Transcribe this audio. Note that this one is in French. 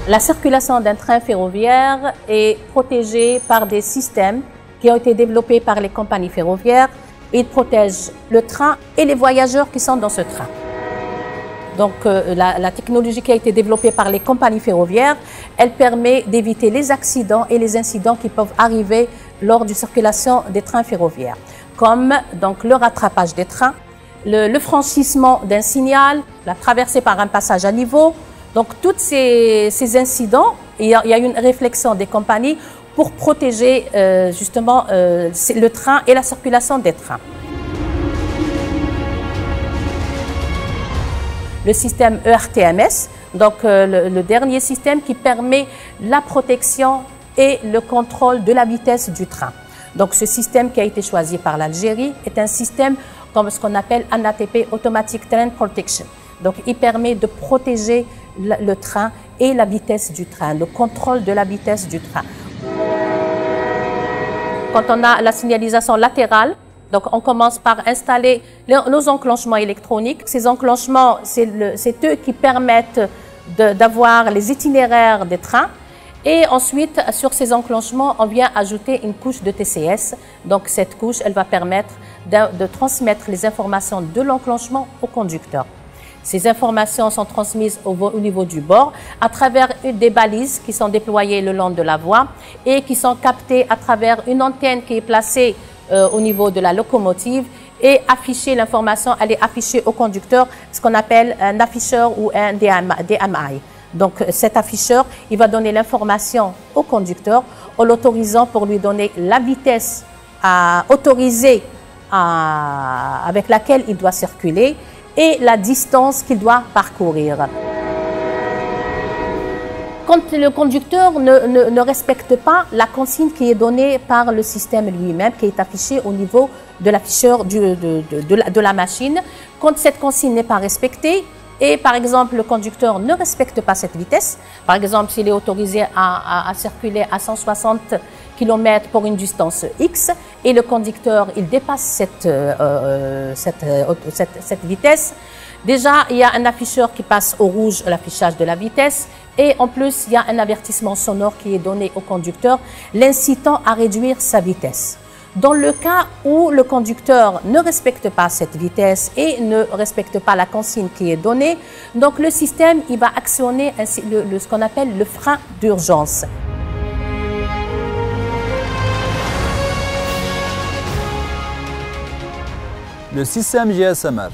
La circulation d'un train ferroviaire est protégée par des systèmes qui ont été développés par les compagnies ferroviaires. Ils protègent le train et les voyageurs qui sont dans ce train. Donc la technologie qui a été développée par les compagnies ferroviaires, elle permet d'éviter les accidents et les incidents qui peuvent arriver lors de circulation des trains ferroviaires, comme donc, le rattrapage des trains, le franchissement d'un signal, la traversée par un passage à niveau. Donc, tous ces incidents, il y a une réflexion des compagnies pour protéger justement le train et la circulation des trains. Le système ERTMS, donc le dernier système qui permet la protection et le contrôle de la vitesse du train. Donc, ce système qui a été choisi par l'Algérie est un système comme ce qu'on appelle un ATP, Automatic Train Protection. Donc, il permet de protéger le train et la vitesse du train, le contrôle de la vitesse du train. Quand on a la signalisation latérale, donc on commence par installer nos enclenchements électroniques. Ces enclenchements, c'est eux qui permettent d'avoir les itinéraires des trains. Et ensuite, sur ces enclenchements, on vient ajouter une couche de TCS. Donc cette couche, elle va permettre de transmettre les informations de l'enclenchement au conducteur. Ces informations sont transmises au niveau du bord à travers des balises qui sont déployées le long de la voie et qui sont captées à travers une antenne qui est placée au niveau de la locomotive et afficher l'information, elle est affichée au conducteur, ce qu'on appelle un afficheur ou un DMI. Donc cet afficheur, il va donner l'information au conducteur en l'autorisant pour lui donner la vitesse autorisée avec laquelle il doit circuler et la distance qu'il doit parcourir. Quand le conducteur ne respecte pas la consigne qui est donnée par le système lui-même, qui est affiché au niveau de l'afficheur de la machine, quand cette consigne n'est pas respectée, et par exemple le conducteur ne respecte pas cette vitesse, par exemple s'il est autorisé à circuler à 160 km pour une distance X et le conducteur il dépasse cette vitesse, déjà il y a un afficheur qui passe au rouge l'affichage de la vitesse et en plus il y a un avertissement sonore qui est donné au conducteur l'incitant à réduire sa vitesse. Dans le cas où le conducteur ne respecte pas cette vitesse et ne respecte pas la consigne qui est donnée, donc le système il va actionner ce qu'on appelle le frein d'urgence. Le système GSMR